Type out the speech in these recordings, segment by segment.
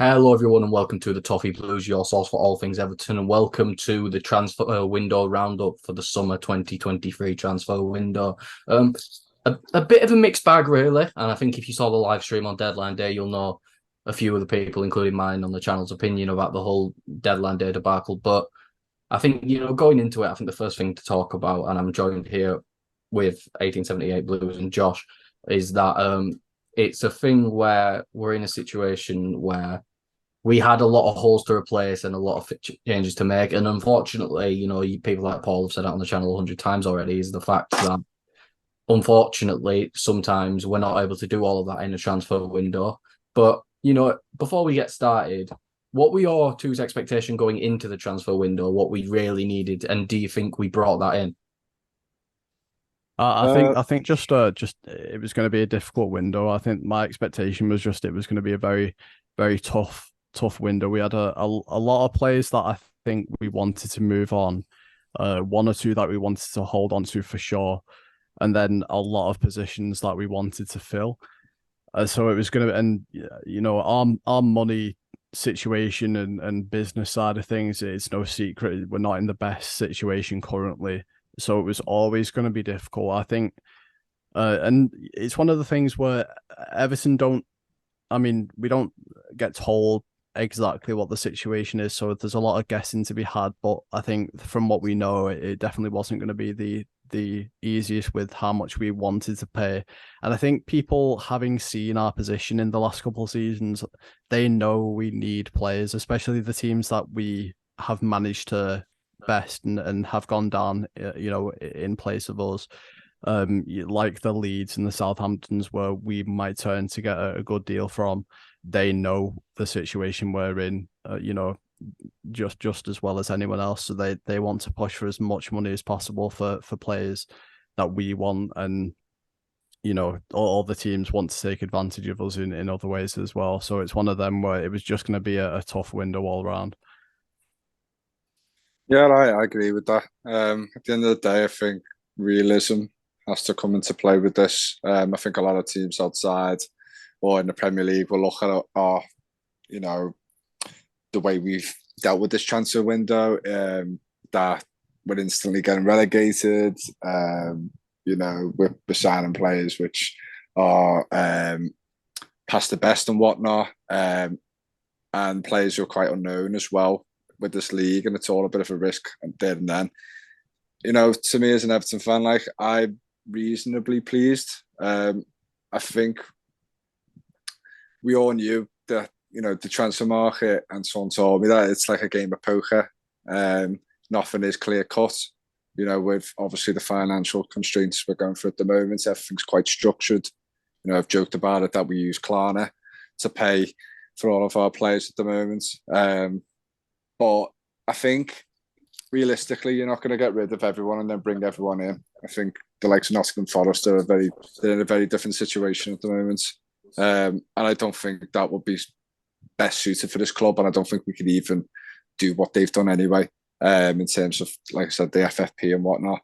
Hello, everyone, and welcome to the Toffee Blues, your source for all things Everton, and welcome to the transfer window roundup for the summer 2023 transfer window. Um, a bit of a mixed bag, really, and I think if you saw the live stream on deadline day, you'll know a few of the people, including mine, on the channel's opinion about the whole deadline day debacle. But I think, going into it, I think the first thing to talk about, and I'm joined here with 1878 Blues and Josh, is that it's a thing where we're in a situation where we had a lot of holes to replace and a lot of changes to make. And unfortunately, people like Paul have said that on the channel 100 times already, is the fact that unfortunately, sometimes we're not able to do all of that in a transfer window. But, before we get started, what were your two's expectation going into the transfer window, what we really needed? And do you think we brought that in? I think just it was going to be a difficult window. I think my expectation was just it was going to be a very, very tough window. We had a lot of players that I think we wanted to move on, one or two that we wanted to hold on to for sure, and then a lot of positions that we wanted to fill. So it was going to, and our money situation and business side of things, it's no secret we're not in the best situation currently. So it was always going to be difficult, I think. And it's one of the things where Everton don't, I mean, we don't get told exactly what the situation is. So there's a lot of guessing to be had. But I think from what we know, it definitely wasn't going to be the easiest with how much we wanted to pay. And I think people having seen our position in the last couple of seasons, they know we need players, especially the teams that we have managed to best and have gone down, in place of us. Like the Leeds and the Southamptons, where we might turn to get a good deal from. They know the situation we're in, just as well as anyone else. So they want to push for as much money as possible for players that we want, and all the teams want to take advantage of us in other ways as well. So it's one of them where it was just going to be a tough window all around. Yeah, I agree with that. At the end of the day, I think realism has to come into play with this. I think a lot of teams outside or in the Premier League will look at the way we've dealt with this transfer window, that we're instantly getting relegated. We're signing players which are past the best and whatnot, and players who are quite unknown as well with this league, and it's all a bit of a risk there and then. To me as an Everton fan, I'm reasonably pleased. I think we all knew that the transfer market, and someone told me that it's like a game of poker. Nothing is clear cut. With obviously the financial constraints we're going through at the moment, everything's quite structured. I've joked about it that we use Klarna to pay for all of our players at the moment. But I think realistically, you're not going to get rid of everyone and then bring everyone in. I think the likes of Nottingham Forest they're in a very different situation at the moment, and I don't think that would be best suited for this club. And I don't think we could even do what they've done anyway, in terms of, like I said, the FFP and whatnot.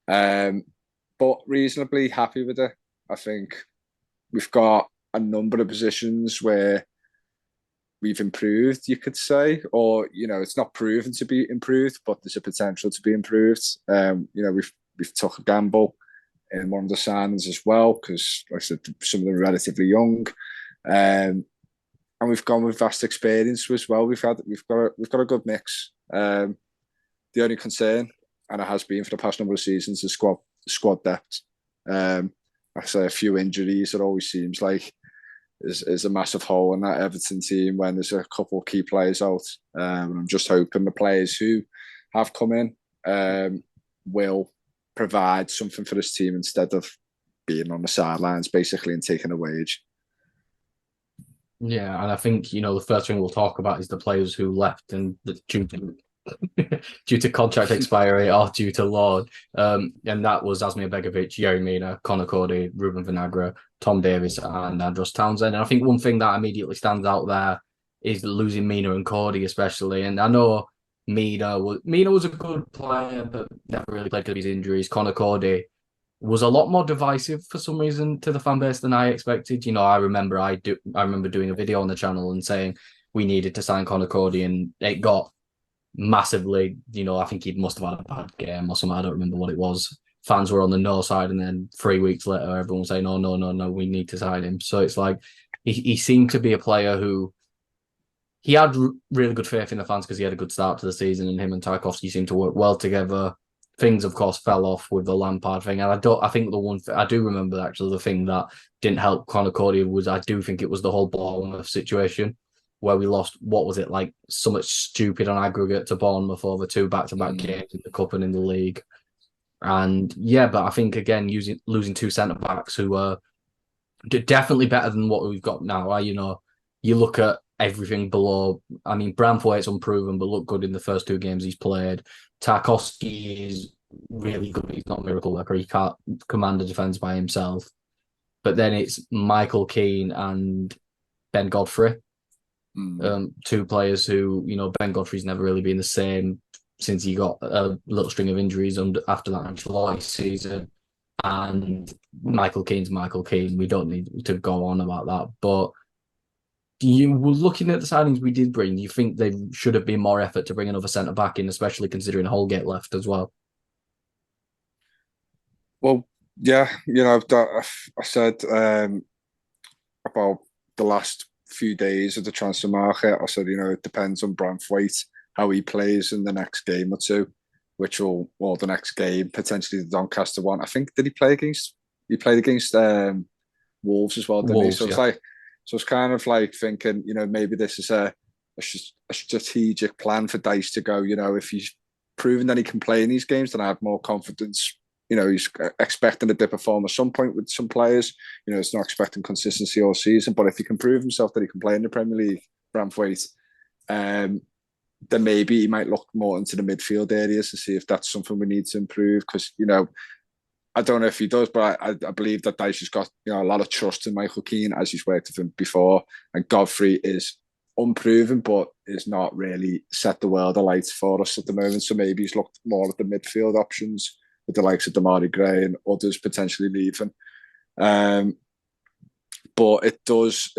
But reasonably happy with it. I think we've got a number of positions where we've improved, you could say, or it's not proven to be improved, but there's a potential to be improved. We've took a gamble in one of the signings as well, because like I said, some of them are relatively young, and we've gone with vast experience as well. We've got a good mix. The only concern, and it has been for the past number of seasons, is squad depth. I say a few injuries. It always seems like is a massive hole in that Everton team when there's a couple of key players out. I'm just hoping the players who have come in will provide something for this team instead of being on the sidelines basically and taking a wage. Yeah, and I think, the first thing we'll talk about is the players who left and due to contract expiry or due to loan. And that was Asmir Begovic, Yerry Mina, Conor Cody, Ruben Vinagre, Tom Davis, and Andros Townsend. And I think one thing that immediately stands out there is losing Mina and Cody, especially. And I know Mina was a good player, but never really played because of his injuries. Conor Cody was a lot more divisive for some reason to the fan base than I expected. I remember doing a video on the channel and saying we needed to sign Connor Cody, and it got massively, I think he must have had a bad game or something. I don't remember what it was. Fans were on the no side, and then 3 weeks later, everyone was saying, "Oh, no, no, no, we need to sign him." So it's like he seemed to be a player who he had really good faith in the fans because he had a good start to the season, and him and Tarkowski seemed to work well together. Things, of course, fell off with the Lampard thing, and I think the one I do remember actually the thing that didn't help Connor Cody was I do think it was the whole Bournemouth situation where we lost, what was it, like so much stupid on aggregate to Bournemouth over 2 back-to-back games in the cup and in the league. And yeah, but I think again losing 2 centre backs who were definitely better than what we've got now. You look at everything below. I mean, Branthwaite's unproven, but looked good in the first 2 games he's played. Tarkowski is really good. He's not a miracle worker. He can't command a defence by himself. But then it's Michael Keane and Ben Godfrey. 2 players who, Ben Godfrey's never really been the same since he got a little string of injuries after that July season. And Michael Keane's Michael Keane. We don't need to go on about that. But you were looking at the signings we did bring. Do you think there should have been more effort to bring another centre back in, especially considering Holgate left as well? Well, yeah, I said about the last few days of the transfer market. I said, it depends on Branthwaite, how he plays in the next game or two, or the next game, potentially the Doncaster one. I think, did he play against, Wolves as well, didn't Wolves, he? So yeah. it's kind of like thinking, maybe this is a strategic plan for Dyche to go, if he's proven that he can play in these games, then I have more confidence. He's expecting a dip of form at some point with some players. It's not expecting consistency all season. But if he can prove himself that he can play in the Premier League, Branthwaite, then maybe he might look more into the midfield areas to see if that's something we need to improve. Because, I don't know if he does, but I believe that Dyche has got a lot of trust in Michael Keane as he's worked with him before. And Godfrey is unproven, but is not really set the world alight for us at the moment. So maybe he's looked more at the midfield options with the likes of Damari Gray and others potentially leaving. But it does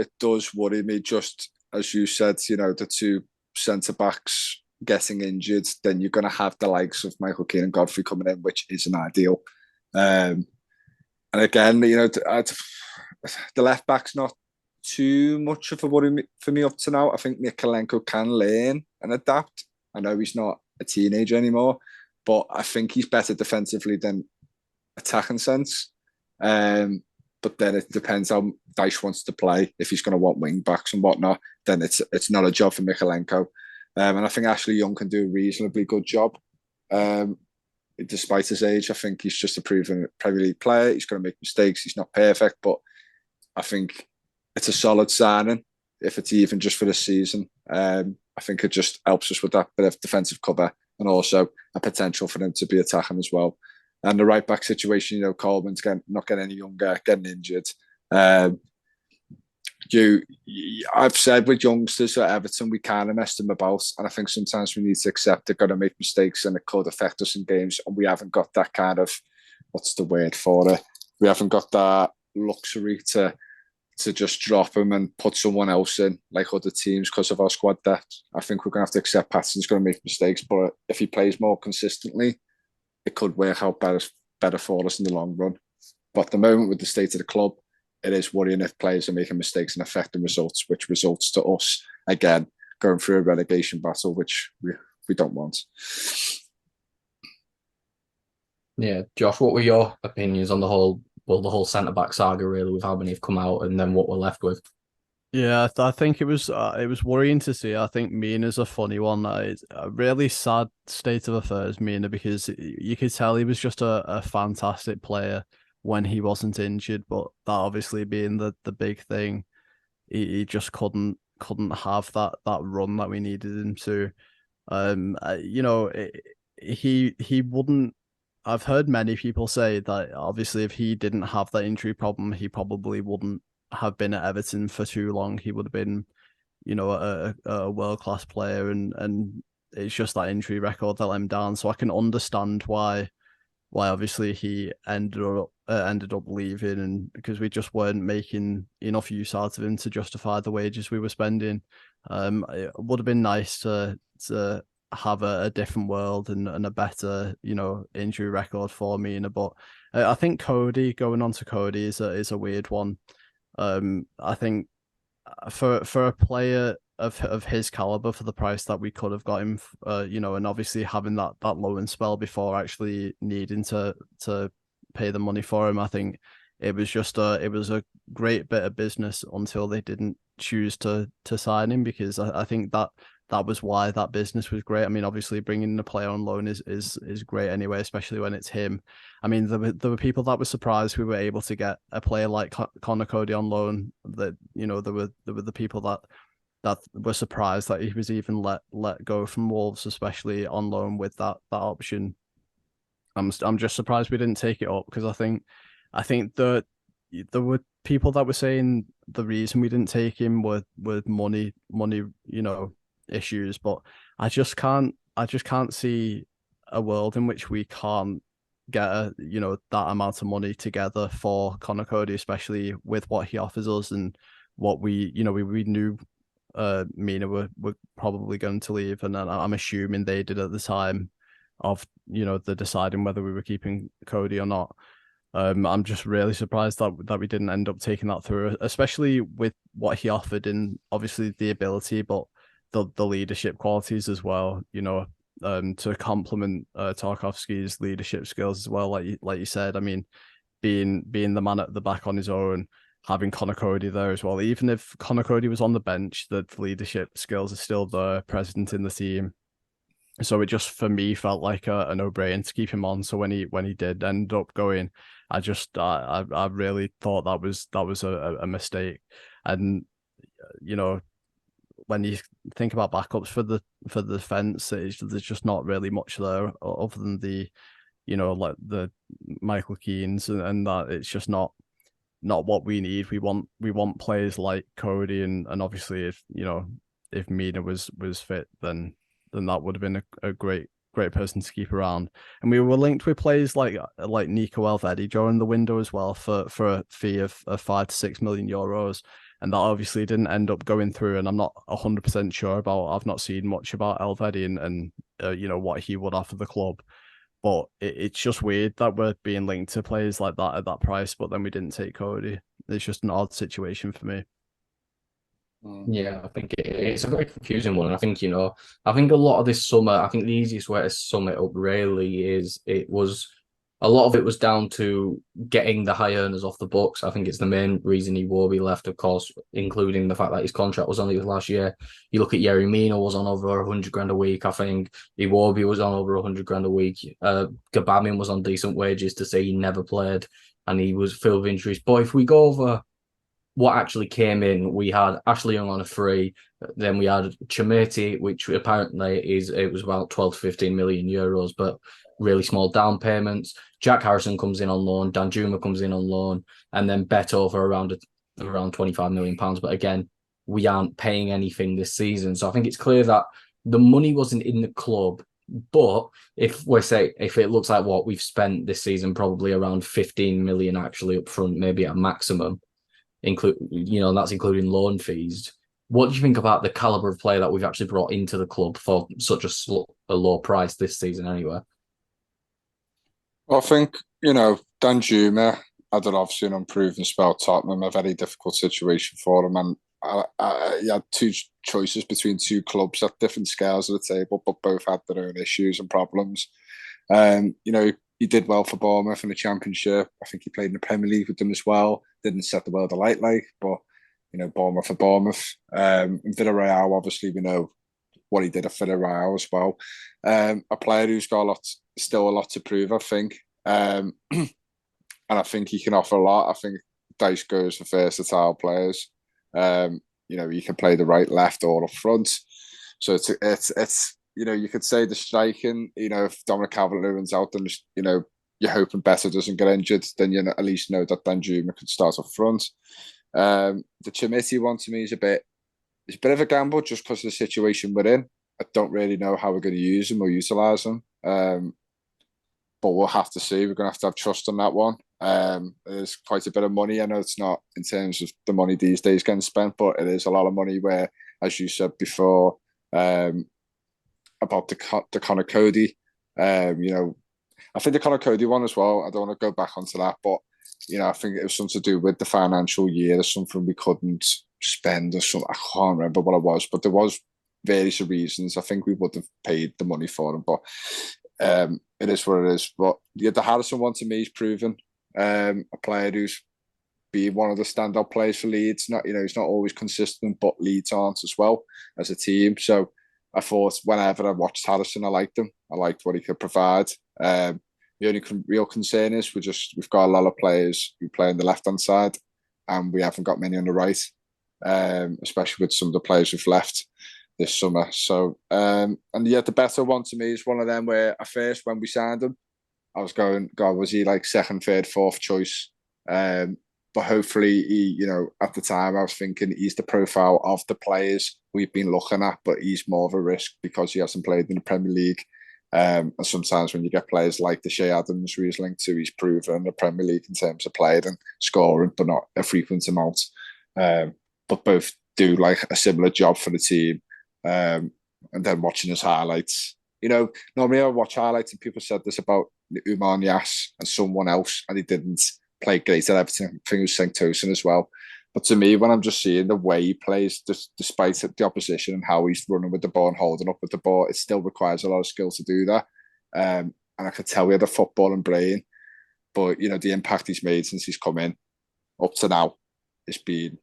worry me, just as you said, the 2 centre-backs getting injured, then you're going to have the likes of Michael Keane and Godfrey coming in, which isn't ideal. And again, the left-back's not too much of a worry for me up to now. I think Mykolenko can learn and adapt. I know he's not a teenager anymore, but I think he's better defensively than attacking sense. But then it depends how Dyche wants to play. If he's going to want wing backs and whatnot, then it's not a job for Mykolenko. And I think Ashley Young can do a reasonably good job. Despite his age, I think he's just a proven Premier League player. He's going to make mistakes. He's not perfect, but I think it's a solid signing, if it's even just for this season. I think it just helps us with that bit of defensive cover and also a potential for him to be attacking as well. And the right back situation, Coleman's not getting any younger, getting injured. I've said with youngsters at Everton, we kind of messed them about, and I think sometimes we need to accept they're going to make mistakes and it could affect us in games, and we haven't got that kind of, what's the word for it? We haven't got that luxury to just drop him and put someone else in like other teams because of our squad depth. I think we're going to have to accept Patterson's going to make mistakes, but if he plays more consistently, it could work out better for us in the long run. But at the moment, with the state of the club, it is worrying if players are making mistakes and affecting results, which results to us, again, going through a relegation battle, which we don't want. Yeah, Josh, what were your opinions on the whole centre-back saga, really, with how many have come out and then what we're left with? Yeah, I think it was worrying to see. I think Mina's a funny one. It's a really sad state of affairs, Mina, because you could tell he was just a fantastic player when he wasn't injured, but that obviously being the big thing, he just couldn't have that run that we needed him to. He wouldn't. I've heard many people say that obviously if he didn't have that injury problem, he probably wouldn't have been at Everton for too long. He would have been, a world-class player, and it's just that injury record that let him down. So I can understand why obviously he ended up leaving, and because we just weren't making enough use out of him to justify the wages we were spending. It would have been nice to have a different world and a better, injury record for Mina. But I think Cody, going on to Cody, is a weird one. I think for a player of his caliber, for the price that we could have got him, and obviously having that loan spell before actually needing to pay the money for him, I think it was a great bit of business until they didn't choose to sign him, because I think that was why that business was great. I mean, obviously bringing the player on loan is great anyway, especially when it's him. I mean, there were people that were surprised we were able to get a player like Connor Cody on loan. That there were the people that were surprised that he was even let go from Wolves, especially on loan with that option. I'm just surprised we didn't take it up, because I think that there were people that were saying the reason we didn't take him were money, issues, but I just can't see a world in which we can't get that amount of money together for Connor Cody, especially with what he offers us and what we knew Mina were probably going to leave, and I'm assuming they did at the time of the deciding whether we were keeping Cody or not. I'm just really surprised that we didn't end up taking that through, especially with what he offered, and obviously the ability, but the leadership qualities as well. To complement Tarkovsky's leadership skills as well, like you said. I mean, being the man at the back on his own, having Connor Cody there as well. Even if Connor Cody was on the bench, the leadership skills are still there, present in the team. So it just, for me, felt like a no-brainer to keep him on. So when he did end up going, I really thought that was a mistake. And when you think about backups for the defense, there's just not really much there other than the like the Michael Keanes, and that it's just not what we need. We want players like Cody, and obviously if Mina was fit, then that would have been a great person to keep around. And we were linked with players like Nico Elvedi during the window as well for a fee of 5 to 6 million euros. And that obviously didn't end up going through. And I'm not 100% sure about, I've not seen much about Elvedi and what he would offer the club. But it's just weird that we're being linked to players like that at that price, but then we didn't take Cody. It's just an odd situation for me. Yeah, I think it's a very confusing one. I think, I think a lot of this summer, I think the easiest way to sum it up really is a lot of it was down to getting the high earners off the books. I think it's the main reason Iwobi left, of course, including the fact that his contract was only last year. You look at Yerry Mina was on over 100 grand a week. I think Iwobi was on over 100 grand a week. Gabamin was on decent wages to say he never played and he was filled with injuries. But if we go over what actually came in, we had Ashley Young on a free, then we had Chimeti, which apparently it was about 12 to 15 million euros, but really small down payments. Jack Harrison comes in on loan, Danjuma comes in on loan, and then Beto for around 25 million pounds. But again, we aren't paying anything this season. So I think it's clear that the money wasn't in the club. But if it looks like what we've spent this season, probably around 15 million actually up front, maybe at maximum, that's including loan fees. What do you think about the caliber of player that we've actually brought into the club for such a low price this season anyway? I think, Danjuma had obviously an unproven spell at Tottenham, a very difficult situation for him. And he had two choices between two clubs at different scales of the table, but both had their own issues and problems. He did well for Bournemouth in the Championship. I think he played in the Premier League with them as well. Didn't set the world alight but, Bournemouth for Bournemouth. Villarreal, obviously, we know what he did at Villarreal as well. A player who's got still a lot to prove, I think. And I think he can offer a lot. I think Dice goes for versatile players. You can play the right, left, or up front. So it's you could say the striking, if Dominic Calvert-Lewin's out, then, you're hoping Better doesn't get injured, then you at least know that Danjuma could start up front. The Chimiti one to me is a bit of a gamble just because of the situation we're in. I don't really know how we're going to use him or utilise him. but we'll have to see. We're going to have trust on that one. There's quite a bit of money. I know it's not in terms of the money these days getting spent, but it is a lot of money where, as you said before, about the Connor Cody, I think the Connor Cody one as well, I don't want to go back onto that, but, I think it was something to do with the financial year or something we couldn't spend or something. I can't remember what it was, but there was various reasons. I think we would have paid the money for him, but it is what it is. But yeah, the Harrison one to me is proven a player who's been one of the standout players for Leeds. He's not always consistent, but Leeds aren't as well as a team. So I thought whenever I watched Harrison, I liked him. I liked what he could provide. The only real concern is we've got a lot of players who play on the left hand side, and we haven't got many on the right, especially with some of the players who've left this summer. So, and yeah, the better one to me is one of them where at first when we signed him, I was going, God, was he like second, third, fourth choice? But hopefully he, at the time I was thinking he's the profile of the players we've been looking at, but he's more of a risk because he hasn't played in the Premier League. And sometimes when you get players like the Shea Adams, who he's linked to, he's proven in the Premier League in terms of playing and scoring, but not a frequent amount. But both do like a similar job for the team. And then watching his highlights, normally I watch highlights and people said this about Umar Niasse and someone else, and he didn't play great at Everton. I think it was St. Tosin as well. But to me, when I'm just seeing the way he plays, despite the opposition and how he's running with the ball and holding up with the ball, it still requires a lot of skill to do that. And I could tell we had a footballing brain, but the impact he's made since he's come in up to now has been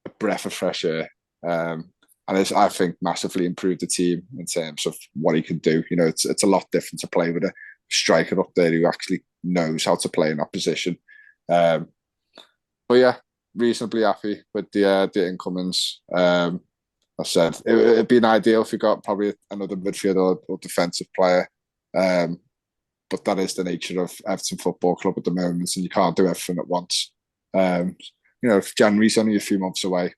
a breath of fresh air. And it's, I think, massively improved the team in terms of what he can do. It's a lot different to play with a striker up there who actually knows how to play in that position. But yeah, reasonably happy with the incomings. I said it'd be an ideal if we got probably another midfielder or defensive player. But that is the nature of Everton Football Club at the moment, and you can't do everything at once. If January's only a few months away,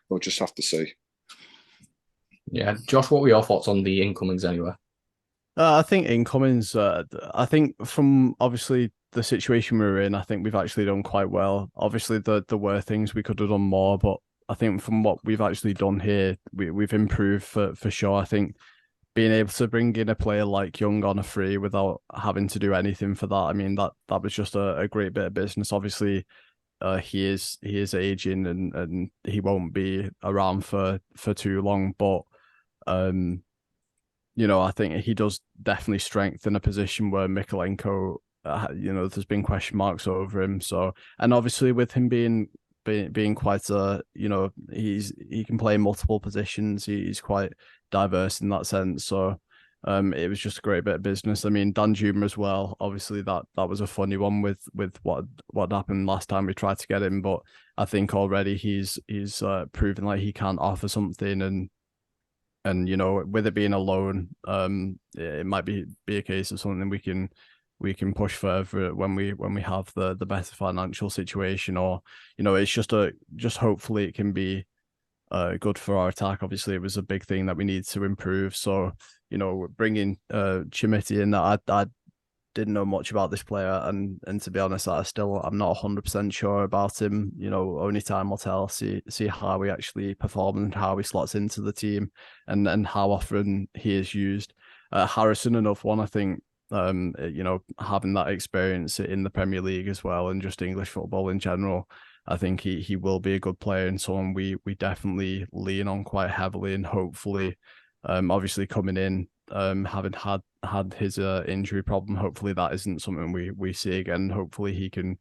we'll just have to see. Yeah, Josh, what were your thoughts on the incomings anyway? I think incomings, I think from obviously the situation we're in, I think we've actually done quite well. Obviously, there were things we could have done more, but I think from what we've actually done here, we've improved for sure. I think being able to bring in a player like Young on a free without having to do anything for that, I mean, that was just a great bit of business. Obviously, he is aging and he won't be around for too long, but I think he does definitely strengthen a position where Mykolenko, there's been question marks over him. So, and obviously with him being quite he can play multiple positions. He's quite diverse in that sense. So, it was just a great bit of business. I mean, Danjuma as well. Obviously, that was a funny one with what happened last time we tried to get him, but I think already he's proven like he can offer something, and with it being a loan, it might be a case of something we can push further when we have the better financial situation, or it's just hopefully it can be good for our attack. Obviously, it was a big thing that we need to improve. So bringing Chimiti in, that I didn't know much about this player, and to be honest, I'm not 100% sure about him. Only time will tell. See how he actually performs and how he slots into the team, and how often he is used. Harrison, another one, I think. Having that experience in the Premier League as well, and just English football in general, I think he will be a good player and someone we definitely lean on quite heavily, and hopefully, obviously coming in, having had his injury problem, hopefully that isn't something we see again. Hopefully he can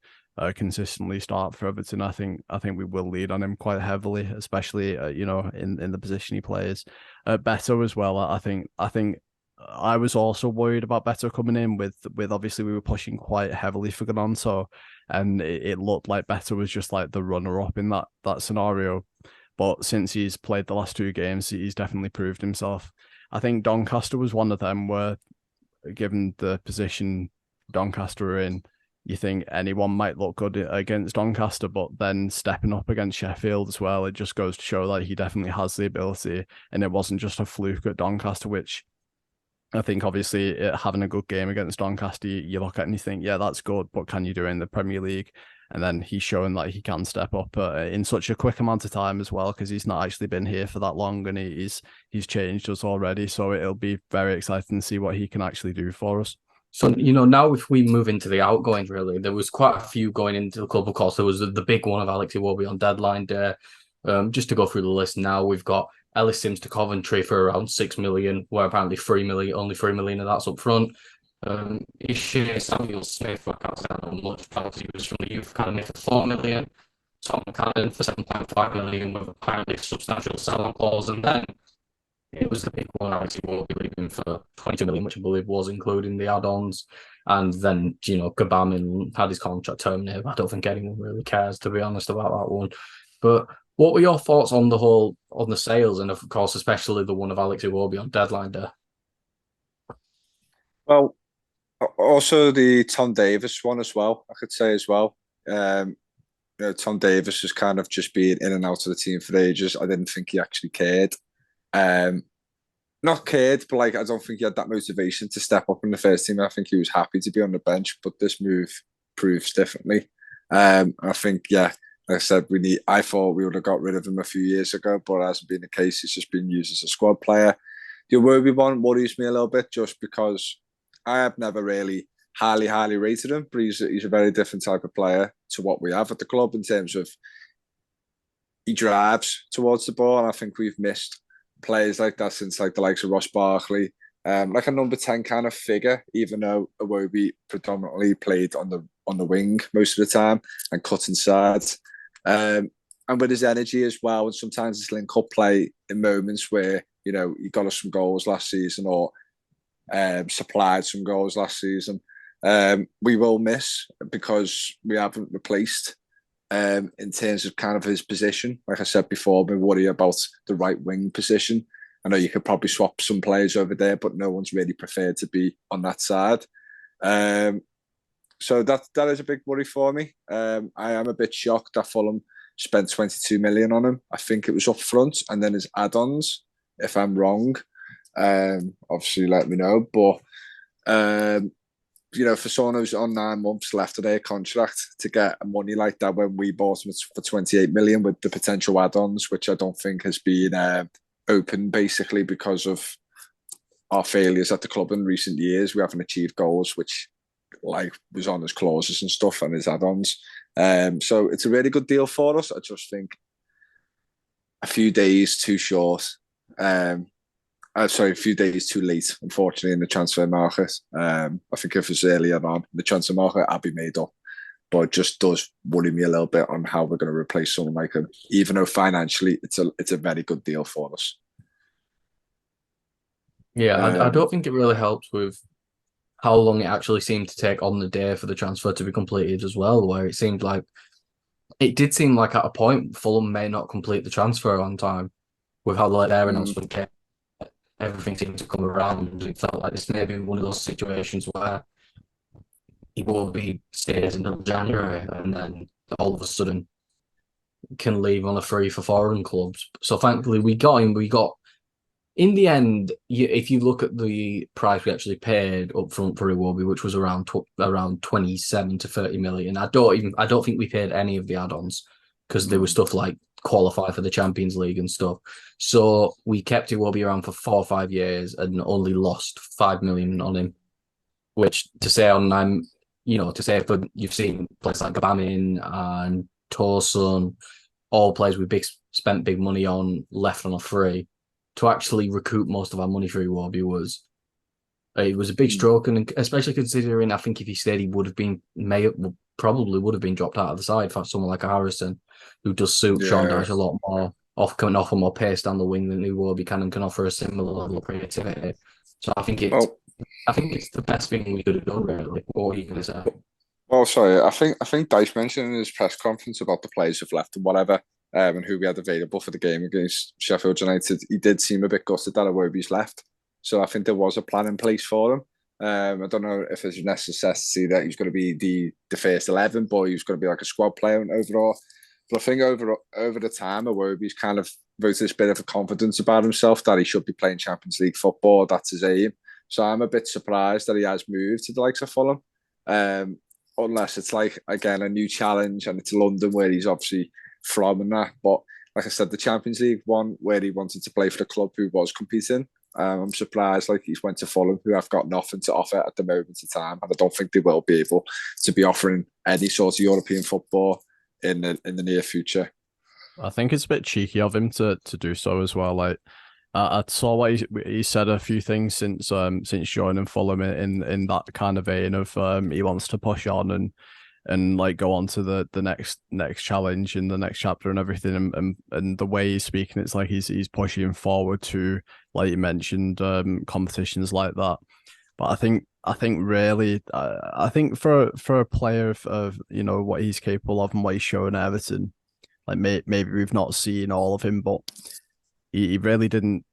consistently start for Everton. I think we will lean on him quite heavily, especially in the position he plays. Beto as well. I think I was also worried about Beto coming in with obviously we were pushing quite heavily for Gnonto, and it looked like Beto was just like the runner up in that scenario. But since he's played the last two games, he's definitely proved himself. I think Doncaster was one of them where, given the position Doncaster are in, you think anyone might look good against Doncaster, but then stepping up against Sheffield as well, it just goes to show that he definitely has the ability, and it wasn't just a fluke at Doncaster, which I think obviously having a good game against Doncaster, you look at it and you think, yeah, that's good, but can you do it in the Premier League? And then he's showing that he can step up in such a quick amount of time as well, because he's not actually been here for that long, and he's changed us already. So it'll be very exciting to see what he can actually do for us. So, now if we move into the outgoings, really, there was quite a few going into the club. Of course, there was the big one of Alex Iwobi on deadline day. Just to go through the list now, we've got Ellis Sims to Coventry for around 6 million, where apparently 3 million, only 3 million of that's up front. Ishe Samuel Smith, I can't say how much, because he was from the Youth Academy for 4 million. Tom Cannon for 7.5 million, with apparently a substantial sell-on clause. And then it was the big one, Alex Iwobi leaving for 22 million, which I believe was including the add-ons. And then, Gabamin had his contract terminated. I don't think anyone really cares, to be honest, about that one. But what were your thoughts on the sales, and of course, especially the one of Alex Iwobi on deadline day? Well, also the Tom Davis one as well, I could say as well. Tom Davis has kind of just been in and out of the team for ages. I didn't think he actually cared. Not cared, but I don't think he had that motivation to step up in the first team. I think he was happy to be on the bench, but this move proves differently. I think, like I said, I thought we would have got rid of him a few years ago, but it hasn't been the case. He's just been used as a squad player. The Iwobi one worries me a little bit, just because I have never really highly rated him, but he's a very different type of player to what we have at the club, in terms of he drives towards the ball, and I think we've missed players like that since the likes of Ross Barkley, like a number 10 kind of figure, even though Iwobi predominantly played on the wing most of the time and cut inside. And with his energy as well, and sometimes his link-up play in moments where, he got us some goals last season, or supplied some goals last season, we will miss, because we haven't replaced in terms of kind of his position. Like I said before, we worry about the right wing position. I know you could probably swap some players over there, but no one's really preferred to be on that side. So that is a big worry for me. I am a bit shocked that Fulham spent 22 million on him. I think it was up front, and then his add-ons. If I'm wrong, obviously let me know. But for someone who's on 9 months left of their contract, to get money like that when we bought him for 28 million with the potential add-ons, which I don't think has been open, basically because of our failures at the club in recent years. We haven't achieved goals, which was on his clauses and stuff and his add-ons. So it's a really good deal for us. I just think a few days too short. A few days too late, unfortunately, in the transfer market. I think if it was earlier on the transfer market, I'd be made up. But it just does worry me a little bit on how we're going to replace someone like him, even though financially it's a very good deal for us. Yeah, I don't think it really helps with how long it actually seemed to take on the day for the transfer to be completed as well, where it did seem like at a point Fulham may not complete the transfer on time with how late their announcement came. Everything seemed to come around. It felt like this may be one of those situations where he will be stays until January, and then all of a sudden can leave on a free for foreign clubs. So thankfully we got him. We got, in the end, if you look at the price we actually paid up front for Iwobi, which was around 27 to 30 million, I don't think we paid any of the add-ons, because there was stuff like qualify for the Champions League and stuff. So we kept Iwobi around for 4 or 5 years and only lost 5 million on him, which to say for, you've seen players like Gabamin and Torson, all players we spent big money on, left on a free. To actually recoup most of our money for Iwobi was a big stroke, and especially considering I think if he stayed, he probably would have been dropped out of the side for someone like a Harrison, who does suit Sean Dyche a lot more, can offer more pace down the wing than Iwobi can, and can offer a similar level of creativity. So I think it's the best thing we could have done, really. What are you going to say? Well, sorry, I think Dyche mentioned in his press conference about the players who've left and whatever, and who we had available for the game against Sheffield United. He did seem a bit gutted that Iwobi's left. So I think there was a plan in place for him. I don't know if there's a necessity that he's going to be the first 11, but he's going to be like a squad player overall. But I think over the time, Iwobi's kind of voted this bit of a confidence about himself that he should be playing Champions League football. That's his aim. So I'm a bit surprised that he has moved to the likes of Fulham. Unless it's like, again, a new challenge and it's London where he's obviously from and that. But like I said, the Champions League one where he wanted to play for the club who was competing. I'm surprised like he's went to Fulham, who have got nothing to offer at the moment in time, and I don't think they will be able to be offering any sort of European football in the near future. I think it's a bit cheeky of him to do so as well. Like I saw what he said a few things since joining Fulham in that kind of vein of he wants to push on and like go on to the next challenge in the next chapter and everything, and the way he's speaking, it's like he's pushing forward to, like you mentioned, competitions like that. But I think really, I think for a player of what he's capable of and what he's shown at Everton, like maybe we've not seen all of him, but he really didn't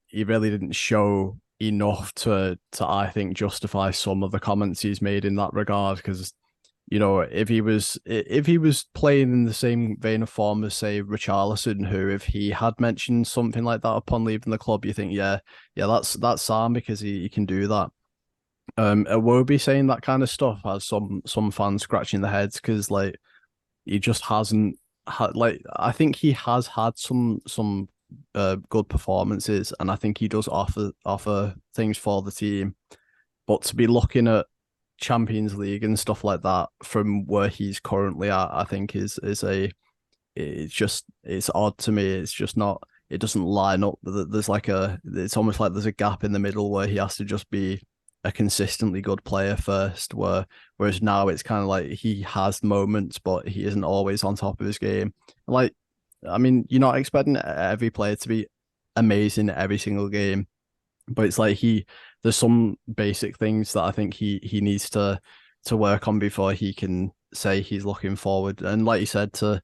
show enough to I think justify some of the comments he's made in that regard. Because if he was playing in the same vein of form as, say, Richarlison, who, if he had mentioned something like that upon leaving the club, you think, yeah, that's Sam, because he can do that. Iwobi saying that kind of stuff has some fans scratching their heads, because like he just hasn't had, like, I think he has had some good performances, and I think he does offer things for the team. But to be looking at Champions League and stuff like that from where he's currently at, I think it's odd to me. It's just not, it doesn't line up. There's like it's almost like there's a gap in the middle where he has to just be a consistently good player first, whereas now it's kind of like he has moments, but he isn't always on top of his game. Like, I mean, you're not expecting every player to be amazing every single game, but it's like there's some basic things that I think he needs to work on before he can say he's looking forward. And like you said, to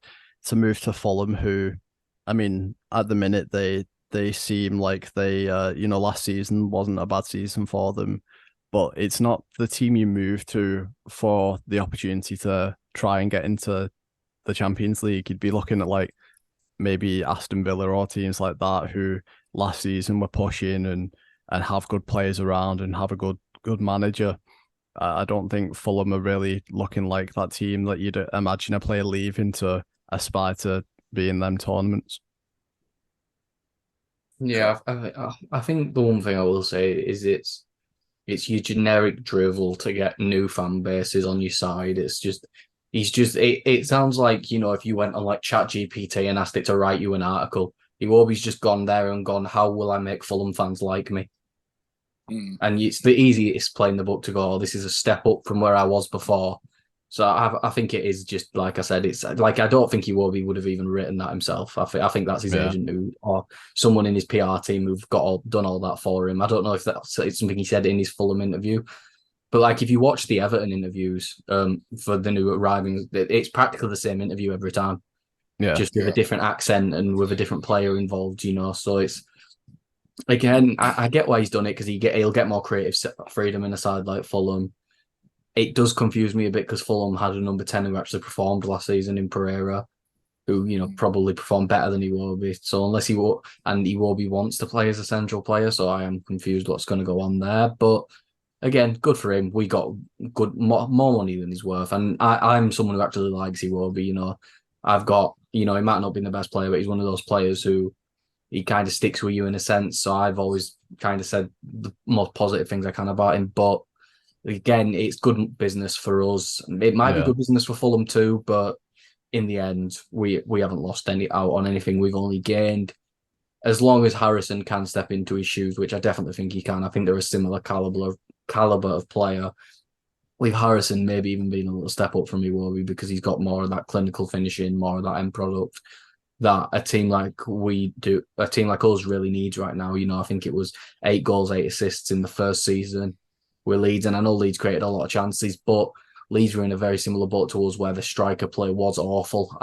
move to Fulham, who, I mean, at the minute they seem like they last season wasn't a bad season for them, but it's not the team you move to for the opportunity to try and get into the Champions League. You'd be looking at like maybe Aston Villa or teams like that, who last season were pushing and have good players around and have a good manager. I don't think Fulham are really looking like that team that you'd imagine a player leaving to aspire to be in them tournaments. Yeah, I think the one thing I will say is it's your generic drivel to get new fan bases on your side. It sounds like, if you went on like ChatGPT and asked it to write you an article, you've always just gone there and gone, how will I make Fulham fans like me? And it's the easiest playing the book to go, oh, this is a step up from where I was before. So I think it is just, like I said, it's like, I don't think Iwobi would have even written that himself. I think that's his agent or someone in his PR team who've done all that for him. I don't know if it's something he said in his Fulham interview, but like if you watch the Everton interviews for the new arriving, it's practically the same interview every time. Yeah, just with a different accent and with a different player involved, So it's, again, I get why he's done it, because he'll get more creative freedom in a side like Fulham. It does confuse me a bit because Fulham had a number 10 who actually performed last season in Pereira, who, probably performed better than Iwobi. So unless Iwobi wants to play as a central player, so I am confused what's going to go on there. But again, good for him. We got more money than he's worth. And I'm someone who actually likes Iwobi, I've got, he might not be the best player, but he's one of those players who he kind of sticks with you in a sense. So I've always kind of said the most positive things I can about him. But again, it's good business for us. It might be good business for Fulham too, but in the end, we haven't lost out on anything. We've only gained. As long as Harrison can step into his shoes, which I definitely think he can. I think they're a similar caliber of player. With Harrison maybe even being a little step up from Iwobi, because he's got more of that clinical finishing, more of that end product that a team like us really needs right now. I think it was 8 goals, 8 assists in the first season with Leeds, and I know Leeds created a lot of chances, but Leeds were in a very similar boat to us where the striker play was awful.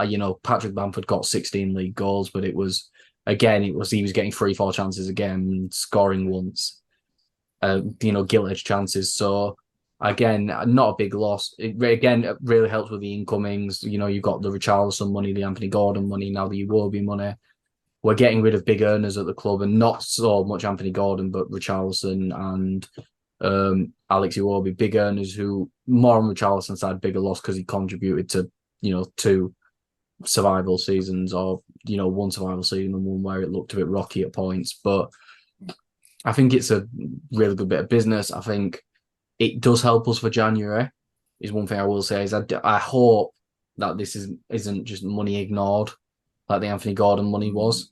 Patrick Bamford got 16 league goals, but he was getting 3-4 chances a game and scoring once. Gilt-edged chances. So again, not a big loss. It really helps with the incomings. You've got the Richarlison money, the Anthony Gordon money, now the Iwobi money. We're getting rid of big earners at the club, and not so much Anthony Gordon, but Richarlison and Alex Iwobi, big earners who more on the Richarlison side, bigger loss because he contributed to, 2 survival seasons or, 1 survival season and one where it looked a bit rocky at points. But I think it's a really good bit of business. I think it does help us for January, is one thing I will say. Is I hope that this isn't just money ignored like the Anthony Gordon money was.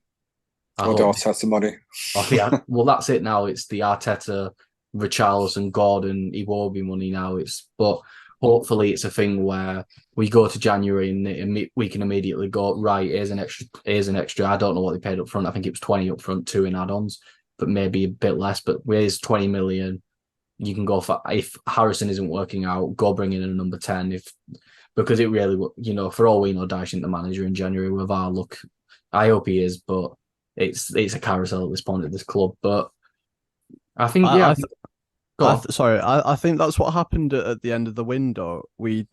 Or the Arteta money. Well, that's it now. It's the Arteta, Richarlison, Gordon, Iwobi money now. But hopefully it's a thing where we go to January and we can immediately go, right, here's an extra. I don't know what they paid up front. I think it was 20 up front, 2 in add-ons, but maybe a bit less. But here's 20 million. You can go for, if Harrison isn't working out, go bring in a number 10. Because it really, for all we know, Dyche isn't the manager in January with our luck. I hope he is, but it's a carousel at this point at this club. But I think, I think that's what happened at the end of the window.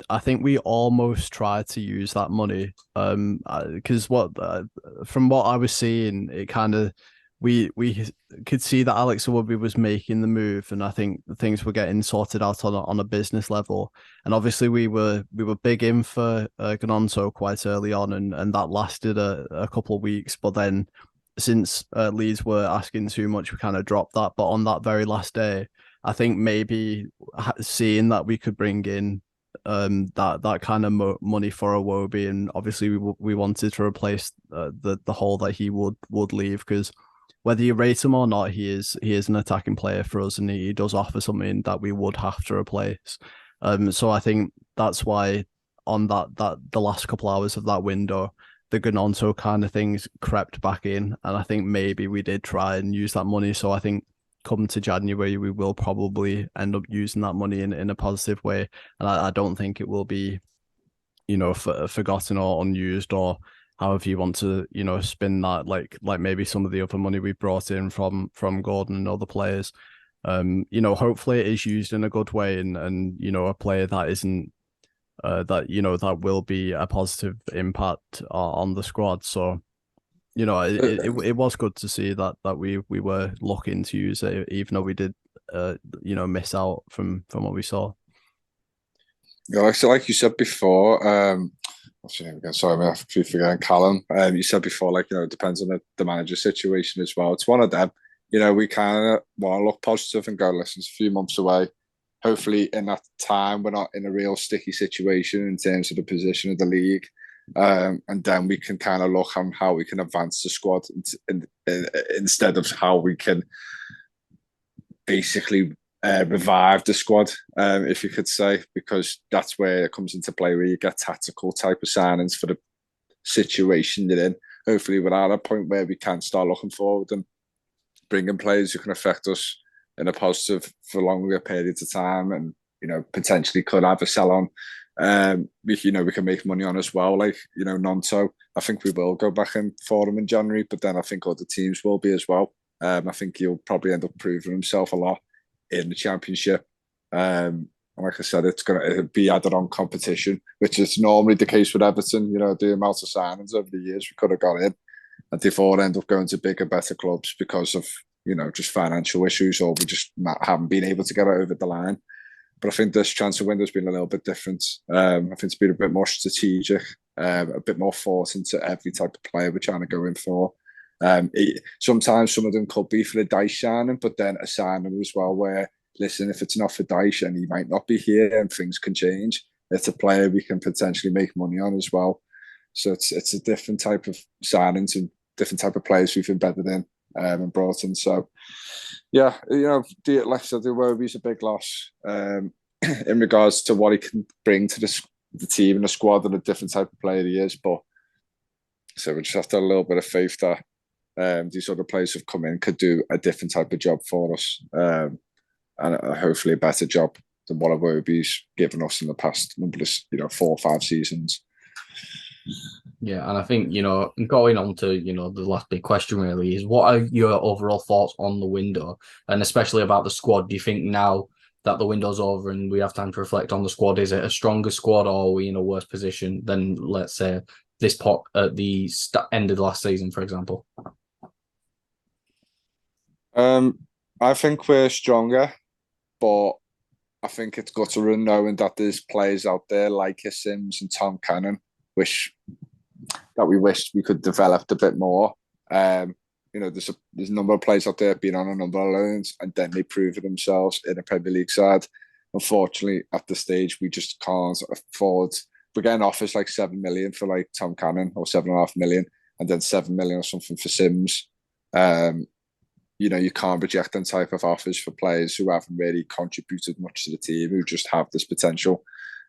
I think we almost tried to use that money, because from what I was seeing, it kind of we could see that Alex Iwobi was making the move, and I think things were getting sorted out on a business level. And obviously, we were big in for Gnonto quite early on, and that lasted a couple of weeks. But then, since Leeds were asking too much, we kind of dropped that. But on that very last day, I think maybe seeing that we could bring in that kind of money for Iwobi, and obviously we wanted to replace the hole that he would leave, because whether you rate him or not, he is an attacking player for us, and he does offer something that we would have to replace. So I think that's why on the last couple hours of that window, the Gnonto kind of things crept back in, and I think maybe we did try and use that money. So I think come to January, we will probably end up using that money in a positive way, and I don't think it will be, forgotten or unused, or however you want to, spin that, like maybe some of the other money we brought in from Gordon and other players. Hopefully it is used in a good way, and a player that isn't that will be a positive impact on the squad. So it was good to see that we were looking to use it, even though we did miss out from what we saw. Yeah, so like you said before, what's your name again? Sorry, I keep forgetting. Callum. You said before, it depends on the manager situation as well. It's one of them. We kind of want to look positive and go, listen, it's a few months away. Hopefully, in that time, we're not in a real sticky situation in terms of the position of the league. And then we can kind of look on how we can advance the squad instead of how we can basically revive the squad, if you could say, because that's where it comes into play, where you get tactical type of signings for the situation you're in. Hopefully we're at a point where we can start looking forward and bringing players who can affect us in a positive for longer periods of time, and potentially could have a sell on. We can make money on as well, Nonto. I think we will go back in for him in January, but then I think other teams will be as well. I think he'll probably end up proving himself a lot in the Championship. Like I said, it's going to be added on competition, which is normally the case with Everton. The amount of signings over the years we could have got in, and they've all end up going to bigger, better clubs because of just financial issues, or we just haven't been able to get it over the line. But I think this transfer window has been a little bit different. I think it's been a bit more strategic, a bit more thought into every type of player we're trying to go in for. Sometimes some of them could be for the Dyche signing, but then a signing as well where, listen, if it's not for Dyche and he might not be here and things can change, it's a player we can potentially make money on as well. So it's a different type of signings and different type of players we've embedded in and brought in. So yeah, like I said, the Iwobi's a big loss in regards to what he can bring to the team and the squad, and a different type of player he is. But so we just have to have a little bit of faith that these other players who've come in could do a different type of job for us, and hopefully a better job than what Iwobi's given us in the past numberless, 4 or 5 seasons. Yeah, and I think, going on to, the last big question really is, what are your overall thoughts on the window, and especially about the squad? Do you think now that the window's over and we have time to reflect on the squad, is it a stronger squad, or are we in a worse position than, let's say, this pot at the end of the last season, for example? I think we're stronger, but I think it's guttering knowing that there's players out there like Sims and Tom Cannon, wish we could develop a bit more. There's a number of players out there been on a number of loans and then they prove themselves in a Premier League side. Unfortunately, at this stage, we just can't afford. We're getting offers like 7 million for like Tom Cannon or 7.5 million, and then 7 million or something for Sims. You can't reject them type of offers for players who haven't really contributed much to the team, who just have this potential.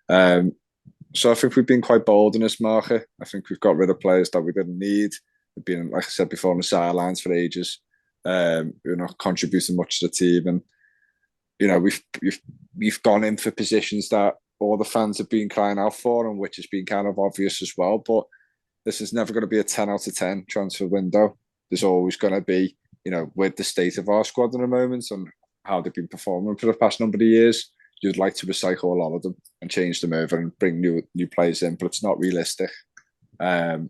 So I think we've been quite bold in this market. I think we've got rid of players that we didn't need. We've been, like I said before, on the sidelines for ages. We're not contributing much to the team, and we've gone in for positions that all the fans have been crying out for, and which has been kind of obvious as well. But this is never going to be a 10 out of 10 transfer window. There's always going to be, with the state of our squad in the moment and how they've been performing for the past number of years, you'd like to recycle a lot of them and change them over and bring new players in, but it's not realistic. And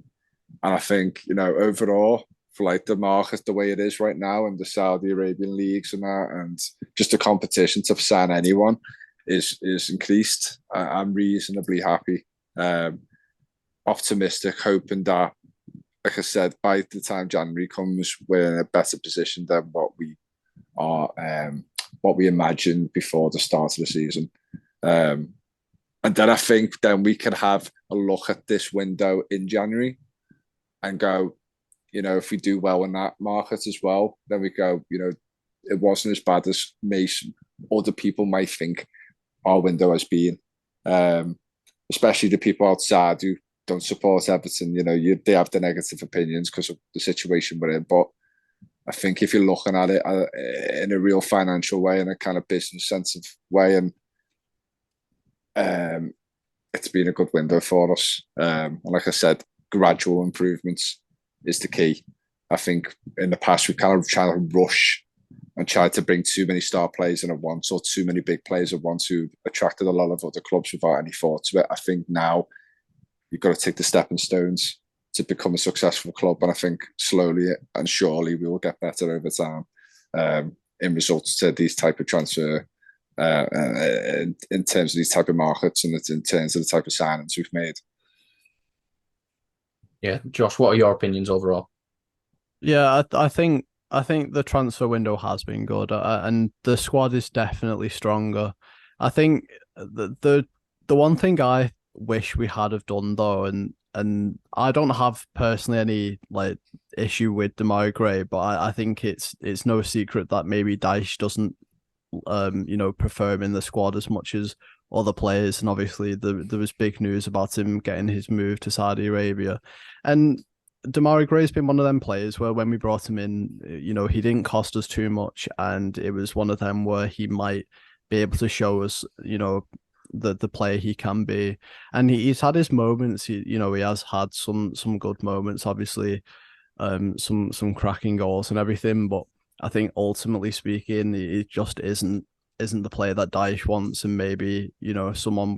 I think, overall, for like the market the way it is right now and the Saudi Arabian leagues and that, and just the competition to sign anyone is increased. I'm reasonably happy, optimistic, hoping that, like I said, by the time January comes, we're in a better position than what we imagined before the start of the season. And then I think then we can have a look at this window in January and go, if we do well in that market as well, then we go, it wasn't as bad as other people might think our window has been, especially the people outside who don't support Everton. They have the negative opinions because of the situation we're in. But I think if you're looking at it in a real financial way, in a kind of business sense of way, and it's been a good window for us. And like I said, gradual improvements is the key. I think in the past we've kind of tried to rush and tried to bring too many star players in at once, or too many big players at once, who attracted a lot of other clubs without any thought to it. I think now you've got to take the stepping stones to become a successful club, and I think slowly and surely we will get better over time in results to these type of transfer, in terms of these type of markets and in terms of the type of signings we've made. Yeah, Josh, what are your opinions overall? Yeah, I think the transfer window has been good, and the squad is definitely stronger. I think the one thing I wish we had have done though, and I don't have personally any like issue with Demarai Gray, but I think it's no secret that maybe Dyche doesn't prefer him in the squad as much as other players, and obviously there was big news about him getting his move to Saudi Arabia, and Demarai Gray's been one of them players where when we brought him in, he didn't cost us too much, and it was one of them where he might be able to show us, the player he can be. And he's had his moments. He has had some good moments, obviously, some cracking goals and everything. But I think ultimately speaking, he just isn't the player that Dyche wants, and maybe someone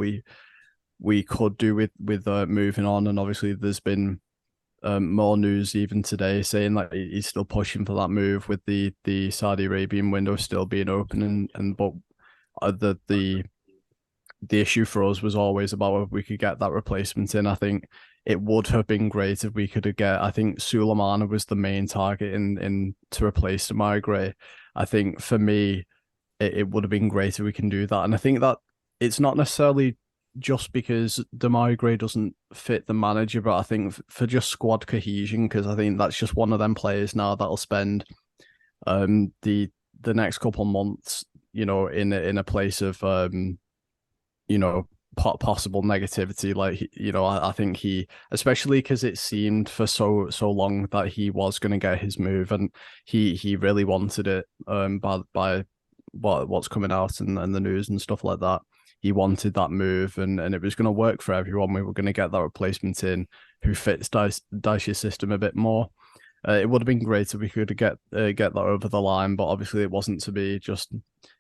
we could do with moving on. And obviously, there's been more news even today saying that he's still pushing for that move, with the Saudi Arabian window still being open, but the issue for us was always about if we could get that replacement in. I think it would have been great if we could have I think Suleimana was the main target in to replace Demarai Gray. I think for me, it would have been great if we can do that. And I think that it's not necessarily just because Demarai Gray doesn't fit the manager, but I think for just squad cohesion, because I think that's just one of them players now that'll spend the next couple of months, in a place of possible negativity. Like, I think he, especially because it seemed for so long that he was going to get his move, and he really wanted it by what's coming out and the news and stuff like that. He wanted that move, and it was going to work for everyone. We were going to get that replacement in who fits Dyche's system a bit more. It would have been great if we could get that over the line, but obviously it wasn't to be. Just,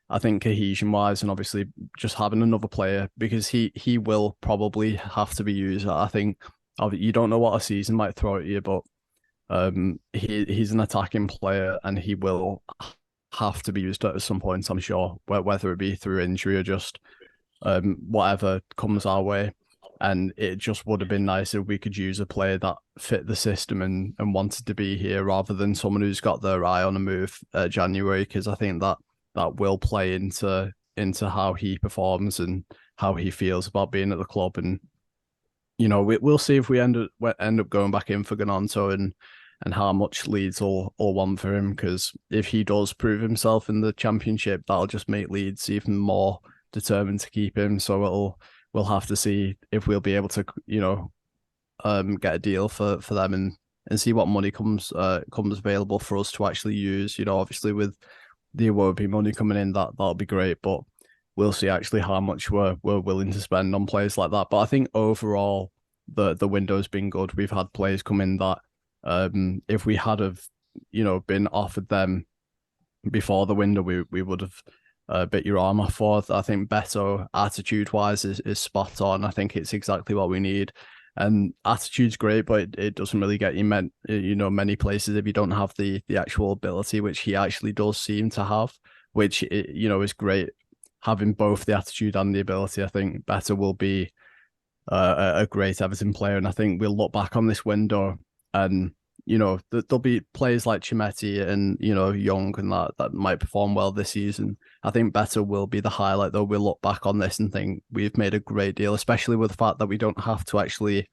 I think, cohesion wise, and obviously just having another player, because he will probably have to be used. I think you don't know what a season might throw at you, but he's an attacking player, and he will have to be used at some point, I'm sure, whether it be through injury or just whatever comes our way. And it just would have been nice if we could use a player that fit the system and wanted to be here rather than someone who's got their eye on a move January, because I think that will play into how he performs and how he feels about being at the club. And we'll see if we end up going back in for Gnonto and how much Leeds will want for him, because if he does prove himself in the Championship, that'll just make Leeds even more determined to keep him. So we'll have to see if we'll be able to get a deal for them and see what money comes available for us to actually use. Obviously with the Iwobi money coming in, that'll be great, but we'll see actually how much we're willing to spend on players like that. But I think overall the window's been good. We've had players come in that if we had been offered them before the window, we would have bit your arm off for. I think Beto, attitude wise, is spot on. I think it's exactly what we need. And attitude's great, but it doesn't really get you many places if you don't have the actual ability, which he actually does seem to have, which is great. Having both the attitude and the ability, I think Beto will be a great Everton player. And I think we'll look back on this window and there'll be players like Chimetti and Young and that might perform well this season. I think Beto will be the highlight, though. We'll look back on this and think we've made a great deal, especially with the fact that we don't have to actually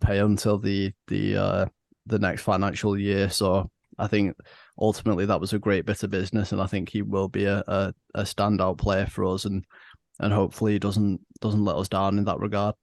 pay until the next financial year. So I think ultimately that was a great bit of business, and I think he will be a standout player for us, and hopefully he doesn't let us down in that regard.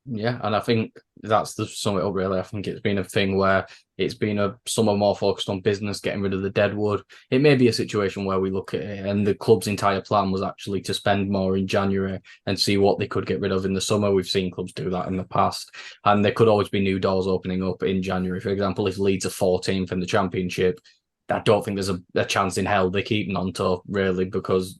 Yeah, and I think that's the sum it up, really. I think it's been a thing where it's been a summer more focused on business, getting rid of the deadwood. It may be a situation where we look at it and the club's entire plan was actually to spend more in January and see what they could get rid of in the summer. We've seen clubs do that in the past, and there could always be new doors opening up in January. For example, if Leeds are 14th in the Championship, I don't think there's a chance in hell they keep Gnonto, really, because,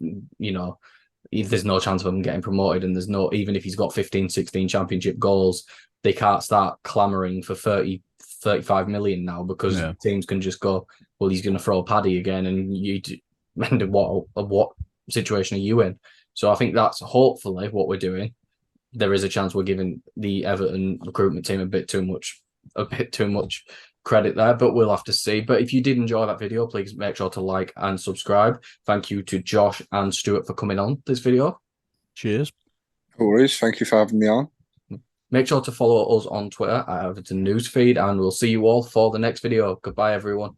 there's no chance of him getting promoted, and there's no, even if he's got 15, 16 Championship goals, they can't start clamouring for 30, 35 million now, because teams can just go, well, he's going to throw Paddy again, and what situation are you in? So I think that's hopefully what we're doing. There is a chance we're giving the Everton recruitment team a bit too much credit there, but we'll have to see. But if you did enjoy that video, please make sure to like and subscribe. Thank you to Josh and Stuart for coming on this video. Cheers. No worries. Thank you for having me on. Make sure to follow us on Twitter at Everton Newsfeed, and we'll see you all for the next video. Goodbye, everyone.